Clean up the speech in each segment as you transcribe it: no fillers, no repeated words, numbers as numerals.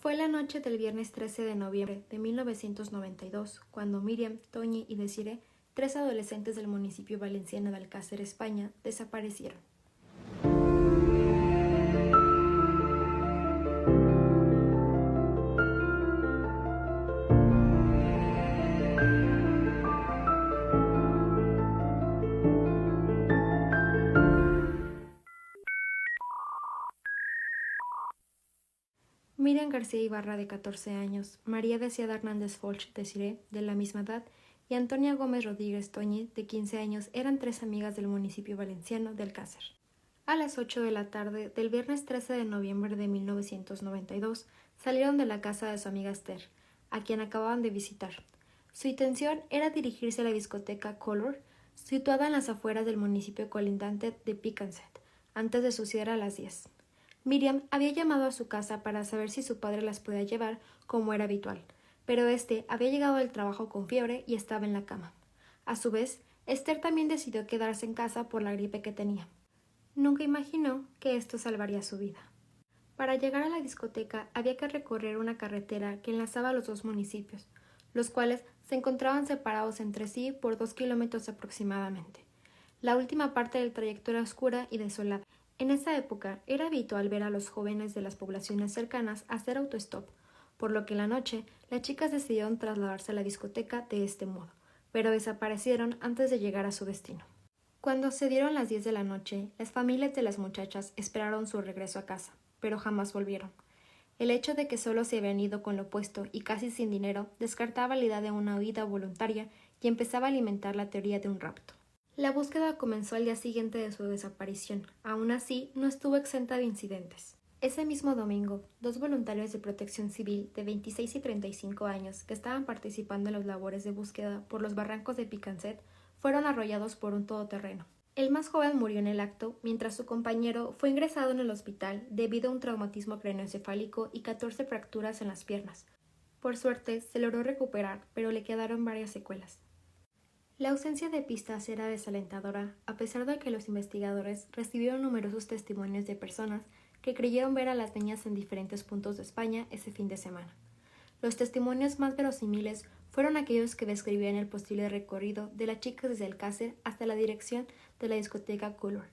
Fue la noche del viernes 13 de noviembre de 1992 cuando Miriam, Toñi y Desiree, 3 adolescentes del municipio valenciano de Alcácer, España, desaparecieron. Miriam García Ibarra, de 14 años, María Deseada Hernández Folch Desiree, de la misma edad, y Antonia Gómez Rodríguez Toñi, de 15 años, eran 3 amigas del municipio valenciano de Alcácer. A las 8 de la tarde del viernes 13 de noviembre de 1992, salieron de la casa de su amiga Esther, a quien acababan de visitar. Su intención era dirigirse a la discoteca Color, situada en las afueras del municipio colindante de Picancet, antes de su cierre a las 10. Miriam había llamado a su casa para saber si su padre las podía llevar, como era habitual, pero este había llegado del trabajo con fiebre y estaba en la cama. A su vez, Esther también decidió quedarse en casa por la gripe que tenía. Nunca imaginó que esto salvaría su vida. Para llegar a la discoteca había que recorrer una carretera que enlazaba los dos municipios, los cuales se encontraban separados entre sí por 2 kilómetros aproximadamente. La última parte del trayecto era oscura y desolada. En esa época era habitual ver a los jóvenes de las poblaciones cercanas hacer autostop, por lo que en la noche las chicas decidieron trasladarse a la discoteca de este modo, pero desaparecieron antes de llegar a su destino. Cuando se dieron las 10 de la noche, las familias de las muchachas esperaron su regreso a casa, pero jamás volvieron. El hecho de que solo se habían ido con lo puesto y casi sin dinero descartaba la idea de una huida voluntaria y empezaba a alimentar la teoría de un rapto. La búsqueda comenzó al día siguiente de su desaparición. Aún así, no estuvo exenta de incidentes. Ese mismo domingo, 2 voluntarios de protección civil de 26 y 35 años que estaban participando en las labores de búsqueda por los barrancos de Picancet fueron arrollados por un todoterreno. El más joven murió en el acto, mientras su compañero fue ingresado en el hospital debido a un traumatismo craneoencefálico y 14 fracturas en las piernas. Por suerte, se logró recuperar, pero le quedaron varias secuelas. La ausencia de pistas era desalentadora, a pesar de que los investigadores recibieron numerosos testimonios de personas que creyeron ver a las niñas en diferentes puntos de España ese fin de semana. Los testimonios más verosímiles fueron aquellos que describían el posible recorrido de las chicas desde Alcácer hasta la dirección de la discoteca Color.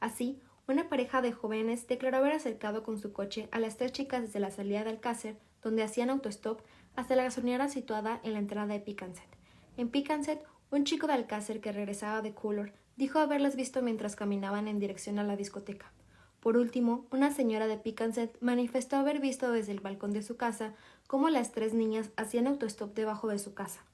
Así, una pareja de jóvenes declaró haber acercado con su coche a las 3 chicas desde la salida de Alcácer, donde hacían autostop, hasta la gasolinera situada en la entrada de Picancet. En Picancet, un chico de Alcácer que regresaba de Color dijo haberlas visto mientras caminaban en dirección a la discoteca. Por último, una señora de Picancet manifestó haber visto desde el balcón de su casa cómo las 3 niñas hacían autostop debajo de su casa.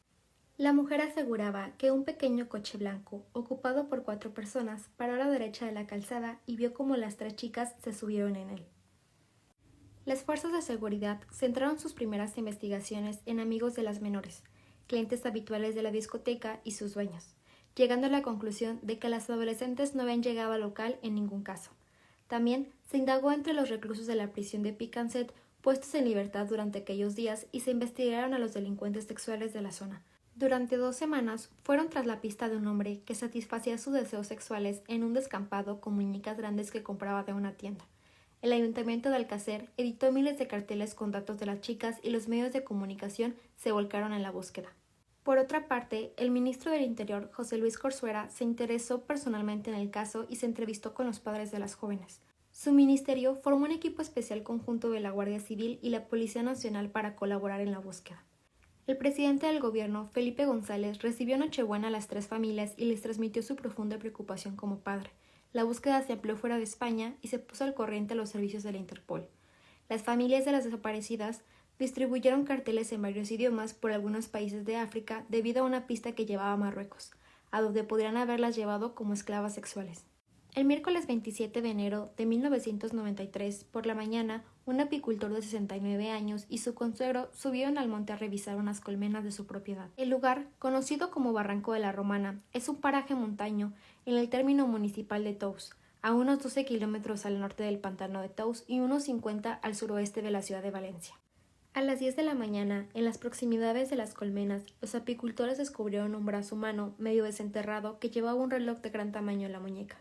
La mujer aseguraba que un pequeño coche blanco, ocupado por 4 personas, paró a la derecha de la calzada y vio cómo las 3 chicas se subieron en él. Las fuerzas de seguridad centraron sus primeras investigaciones en amigos de las menores, clientes habituales de la discoteca y sus dueños, llegando a la conclusión de que las adolescentes no habían llegado al local en ningún caso. También se indagó entre los reclusos de la prisión de Picancet puestos en libertad durante aquellos días y se investigaron a los delincuentes sexuales de la zona. Durante 2 semanas fueron tras la pista de un hombre que satisfacía sus deseos sexuales en un descampado con muñecas grandes que compraba de una tienda. El Ayuntamiento de Alcácer editó miles de carteles con datos de las chicas y los medios de comunicación se volcaron en la búsqueda. Por otra parte, el ministro del Interior, José Luis Corzuera, se interesó personalmente en el caso y se entrevistó con los padres de las jóvenes. Su ministerio formó un equipo especial conjunto de la Guardia Civil y la Policía Nacional para colaborar en la búsqueda. El presidente del gobierno, Felipe González, recibió Nochebuena a las 3 familias y les transmitió su profunda preocupación como padre. La búsqueda se amplió fuera de España y se puso al corriente a los servicios de la Interpol. Las familias de las desaparecidas distribuyeron carteles en varios idiomas por algunos países de África debido a una pista que llevaba a Marruecos, a donde podrían haberlas llevado como esclavas sexuales. El miércoles 27 de enero de 1993, por la mañana, un apicultor de 69 años y su consuegro subieron al monte a revisar unas colmenas de su propiedad. El lugar, conocido como Barranco de la Romana, es un paraje montaño en el término municipal de Tous, a unos 12 kilómetros al norte del pantano de Tous y unos 50 al suroeste de la ciudad de Valencia. A las 10 de la mañana, en las proximidades de las colmenas, los apicultores descubrieron un brazo humano medio desenterrado que llevaba un reloj de gran tamaño en la muñeca.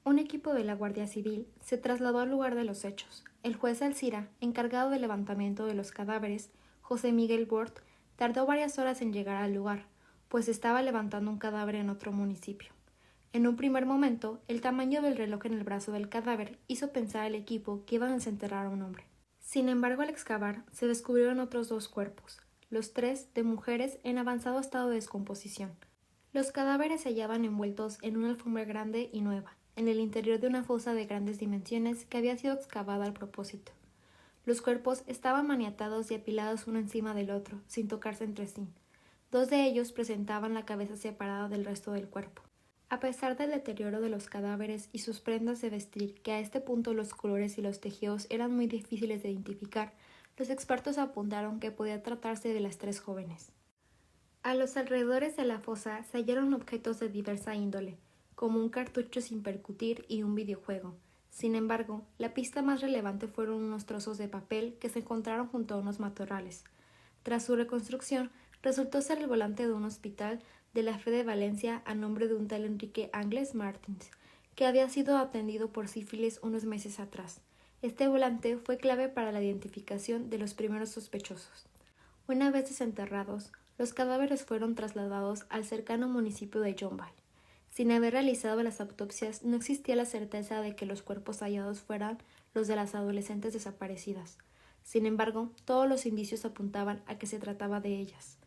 Un equipo de la Guardia Civil se trasladó al lugar de los hechos. El juez Alcira, encargado del levantamiento de los cadáveres, José Miguel Bort, tardó varias horas en llegar al lugar, pues estaba levantando un cadáver en otro municipio. En un primer momento, el tamaño del reloj en el brazo del cadáver hizo pensar al equipo que iban a desenterrar a un hombre. Sin embargo, al excavar, se descubrieron otros 2 cuerpos, los 3 de mujeres en avanzado estado de descomposición. Los cadáveres se hallaban envueltos en una alfombra grande y nueva, en el interior de una fosa de grandes dimensiones que había sido excavada al propósito. Los cuerpos estaban maniatados y apilados uno encima del otro, sin tocarse entre sí. 2 de ellos presentaban la cabeza separada del resto del cuerpo. A pesar del deterioro de los cadáveres y sus prendas de vestir, que a este punto los colores y los tejidos eran muy difíciles de identificar, los expertos apuntaron que podía tratarse de las 3 jóvenes. A los alrededores de la fosa se hallaron objetos de diversa índole, como un cartucho sin percutir y un videojuego. Sin embargo, la pista más relevante fueron unos trozos de papel que se encontraron junto a unos matorrales. Tras su reconstrucción, resultó ser el volante de un hospital de la Fe de Valencia a nombre de un tal Enrique Angles Martins, que había sido atendido por sífilis unos meses atrás. Este volante fue clave para la identificación de los primeros sospechosos. Una vez desenterrados, los cadáveres fueron trasladados al cercano municipio de Joinville. Sin haber realizado las autopsias, no existía la certeza de que los cuerpos hallados fueran los de las adolescentes desaparecidas. Sin embargo, todos los indicios apuntaban a que se trataba de ellas.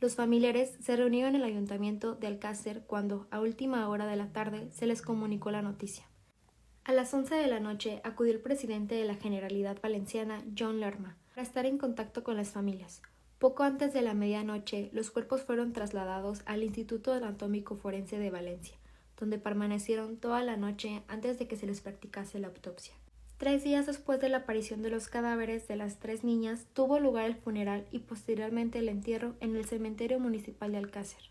Los familiares se reunieron en el ayuntamiento de Alcácer cuando, a última hora de la tarde, se les comunicó la noticia. A las 11 de la noche acudió el presidente de la Generalidad Valenciana, John Lerma, para estar en contacto con las familias. Poco antes de la medianoche, los cuerpos fueron trasladados al Instituto Anatómico Forense de Valencia, donde permanecieron toda la noche antes de que se les practicase la autopsia. 3 días después de la aparición de los cadáveres de las 3 niñas, tuvo lugar el funeral y posteriormente el entierro en el cementerio municipal de Alcácer.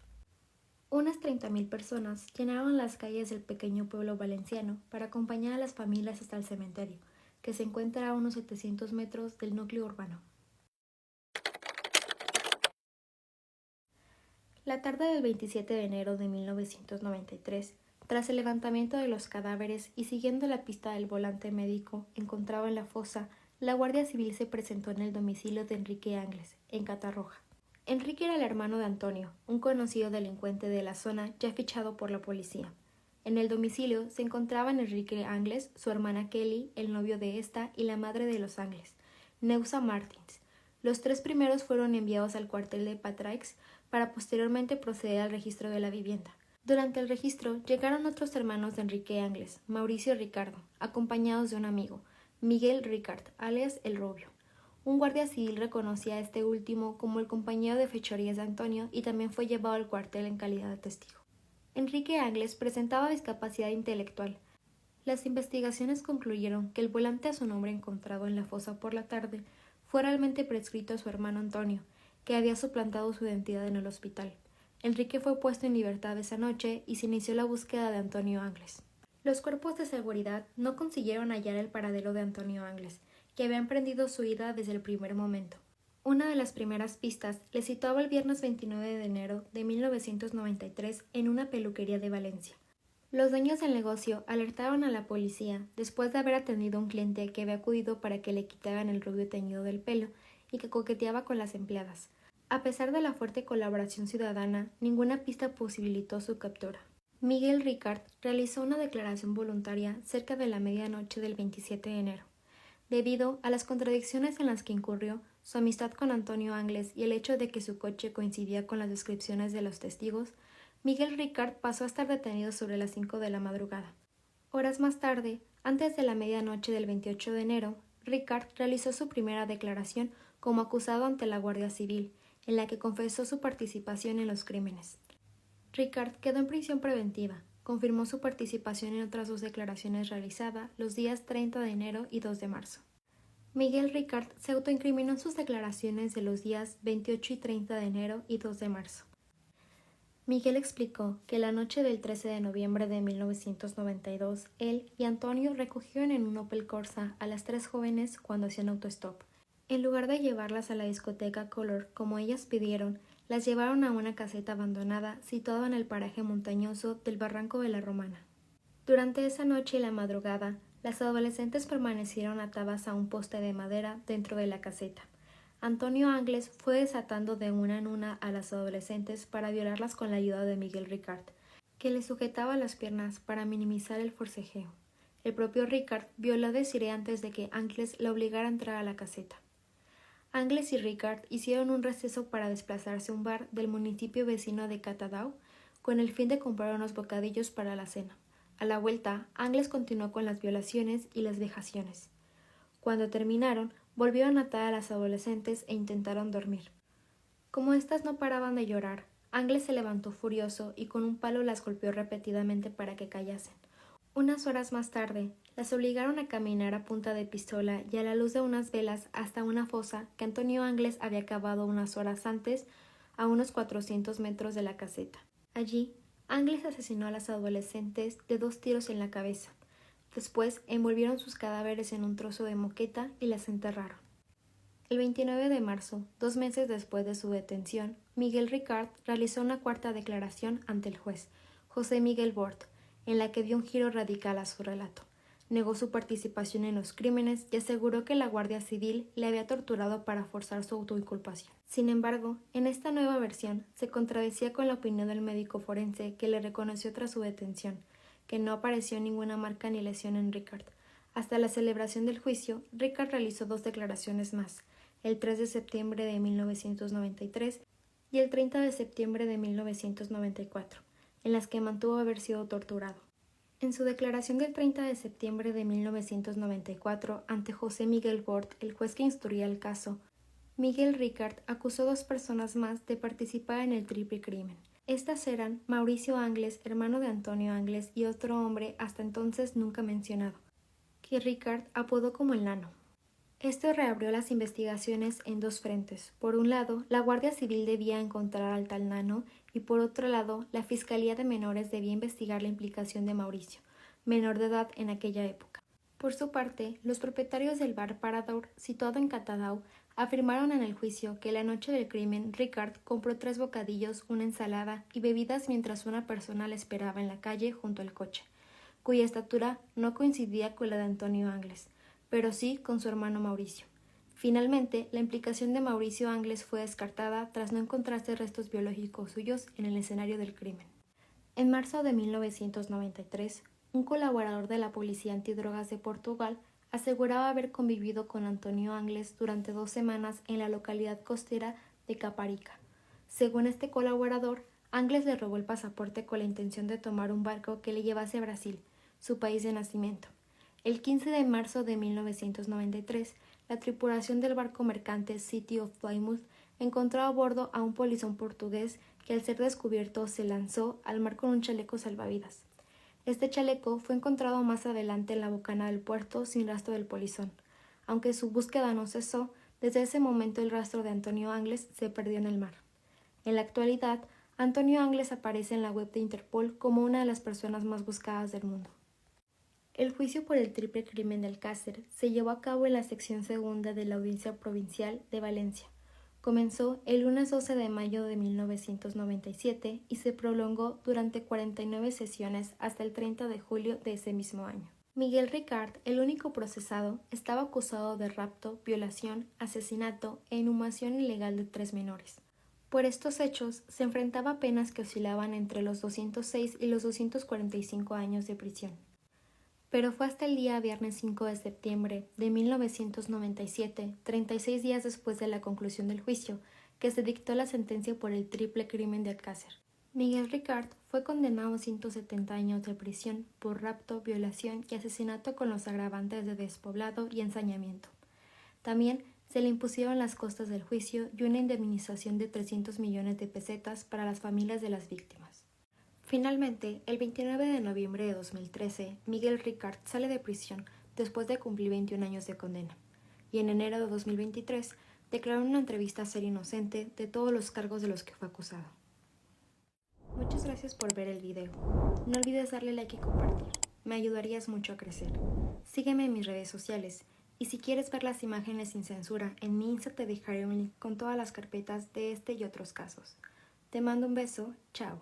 Unas 30.000 personas llenaron las calles del pequeño pueblo valenciano para acompañar a las familias hasta el cementerio, que se encuentra a unos 700 metros del núcleo urbano. La tarde del 27 de enero de 1993, tras el levantamiento de los cadáveres y siguiendo la pista del volante médico encontrado en la fosa, la Guardia Civil se presentó en el domicilio de Enrique Angles, en Catarroja. Enrique era el hermano de Antonio, un conocido delincuente de la zona ya fichado por la policía. En el domicilio se encontraban Enrique Angles, su hermana Kelly, el novio de esta y la madre de los Angles, Neusa Martins. Los 3 primeros fueron enviados al cuartel de Patraix para posteriormente proceder al registro de la vivienda. Durante el registro llegaron otros hermanos de Enrique Angles, Mauricio y Ricardo, acompañados de un amigo, Miguel Ricard, alias El Rubio. Un guardia civil reconocía a este último como el compañero de fechorías de Antonio y también fue llevado al cuartel en calidad de testigo. Enrique Angles presentaba discapacidad intelectual. Las investigaciones concluyeron que el volante a su nombre encontrado en la fosa por la tarde fue realmente prescrito a su hermano Antonio, que había suplantado su identidad en el hospital. Enrique fue puesto en libertad esa noche y se inició la búsqueda de Antonio Angles. Los cuerpos de seguridad no consiguieron hallar el paradero de Antonio Angles, que había emprendido su huida desde el primer momento. Una de las primeras pistas le situaba el viernes 29 de enero de 1993 en una peluquería de Valencia. Los dueños del negocio alertaron a la policía después de haber atendido a un cliente que había acudido para que le quitaran el rubio teñido del pelo y que coqueteaba con las empleadas. A pesar de la fuerte colaboración ciudadana, ninguna pista posibilitó su captura. Miguel Ricard realizó una declaración voluntaria cerca de la medianoche del 27 de enero. Debido a las contradicciones en las que incurrió, su amistad con Antonio Angles y el hecho de que su coche coincidía con las descripciones de los testigos, Miguel Ricard pasó a estar detenido sobre las 5 de la madrugada. Horas más tarde, antes de la medianoche del 28 de enero, Ricard realizó su primera declaración como acusado ante la Guardia Civil, en la que confesó su participación en los crímenes. Ricard quedó en prisión preventiva. Confirmó su participación en otras 2 declaraciones realizadas los días 30 de enero y 2 de marzo. Miguel Ricard se autoincriminó en sus declaraciones de los días 28 y 30 de enero y 2 de marzo. Miguel explicó que la noche del 13 de noviembre de 1992, él y Antonio recogieron en un Opel Corsa a las 3 jóvenes cuando hacían autostop. En lugar de llevarlas a la discoteca Color como ellas pidieron, las llevaron a una caseta abandonada situada en el paraje montañoso del Barranco de la Romana. Durante esa noche y la madrugada, Las adolescentes permanecieron atadas a un poste de madera dentro de la caseta. Antonio Angles fue desatando de una en una a las adolescentes para violarlas con la ayuda de Miguel Ricard, que le sujetaba las piernas para minimizar el forcejeo. El propio Ricard violó a Desiree antes de que Angles la obligara a entrar a la caseta. Angles y Ricard hicieron un receso para desplazarse a un bar del municipio vecino de Catadau con el fin de comprar unos bocadillos para la cena. A la vuelta, Angles continuó con las violaciones y las vejaciones. Cuando terminaron, volvieron a atar a las adolescentes e intentaron dormir. Como éstas no paraban de llorar, Angles se levantó furioso y con un palo las golpeó repetidamente para que callasen. Unas horas más tarde, las obligaron a caminar a punta de pistola y a la luz de unas velas hasta una fosa que Antonio Angles había cavado unas horas antes a unos 400 metros de la caseta. Allí, Angles asesinó a las adolescentes de 2 tiros en la cabeza. Después envolvieron sus cadáveres en un trozo de moqueta y las enterraron. El 29 de marzo, 2 meses después de su detención, Miguel Ricard realizó una cuarta declaración ante el juez, José Miguel Bort, en la que dio un giro radical a su relato. Negó su participación en los crímenes y aseguró que la Guardia Civil le había torturado para forzar su autoinculpación. Sin embargo, en esta nueva versión se contradecía con la opinión del médico forense que le reconoció tras su detención, que no apareció ninguna marca ni lesión en Ricard. Hasta la celebración del juicio, Ricard realizó 2 declaraciones más, el 3 de septiembre de 1993 y el 30 de septiembre de 1994, en las que mantuvo haber sido torturado. En su declaración del 30 de septiembre de 1994 ante José Miguel Bort, el juez que instruía el caso, Miguel Ricard acusó a 2 personas más de participar en el triple crimen. Estas eran Mauricio Angles, hermano de Antonio Angles, y otro hombre hasta entonces nunca mencionado, que Ricard apodó como el Nano. Esto reabrió las investigaciones en 2 frentes. Por un lado, la Guardia Civil debía encontrar al tal Nano y por otro lado, la Fiscalía de Menores debía investigar la implicación de Mauricio, menor de edad en aquella época. Por su parte, los propietarios del bar Parador, situado en Catadau, afirmaron en el juicio que la noche del crimen Ricard compró 3 bocadillos, una ensalada y bebidas mientras una persona le esperaba en la calle junto al coche, cuya estatura no coincidía con la de Antonio Angles, pero sí con su hermano Mauricio. Finalmente, la implicación de Mauricio Angles fue descartada tras no encontrarse restos biológicos suyos en el escenario del crimen. En marzo de 1993, un colaborador de la Policía Antidrogas de Portugal aseguraba haber convivido con Antonio Angles durante 2 semanas en la localidad costera de Caparica. Según este colaborador, Angles le robó el pasaporte con la intención de tomar un barco que le llevase a Brasil, su país de nacimiento. El 15 de marzo de 1993, la tripulación del barco mercante City of Plymouth encontró a bordo a un polizón portugués que al ser descubierto se lanzó al mar con un chaleco salvavidas. Este chaleco fue encontrado más adelante en la bocana del puerto sin rastro del polizón. Aunque su búsqueda no cesó, desde ese momento el rastro de Antonio Angles se perdió en el mar. En la actualidad, Antonio Angles aparece en la web de Interpol como una de las personas más buscadas del mundo. El juicio por el triple crimen de Alcácer se llevó a cabo en la sección segunda de la Audiencia Provincial de Valencia. Comenzó el lunes 12 de mayo de 1997 y se prolongó durante 49 sesiones hasta el 30 de julio de ese mismo año. Miguel Ricard, el único procesado, estaba acusado de rapto, violación, asesinato e inhumación ilegal de 3 menores. Por estos hechos, se enfrentaba a penas que oscilaban entre los 206 y los 245 años de prisión. Pero fue hasta el día viernes 5 de septiembre de 1997, 36 días después de la conclusión del juicio, que se dictó la sentencia por el triple crimen de Alcácer. Miguel Ricard fue condenado a 170 años de prisión por rapto, violación y asesinato con los agravantes de despoblado y ensañamiento. También se le impusieron las costas del juicio y una indemnización de 300 millones de pesetas para las familias de las víctimas. Finalmente, el 29 de noviembre de 2013, Miguel Ricard sale de prisión después de cumplir 21 años de condena, y en enero de 2023 declaró en una entrevista ser inocente de todos los cargos de los que fue acusado. Muchas gracias por ver el video. No olvides darle like y compartir, me ayudarías mucho a crecer. Sígueme en mis redes sociales, y si quieres ver las imágenes sin censura, en mi Insta te dejaré un link con todas las carpetas de este y otros casos. Te mando un beso, chao.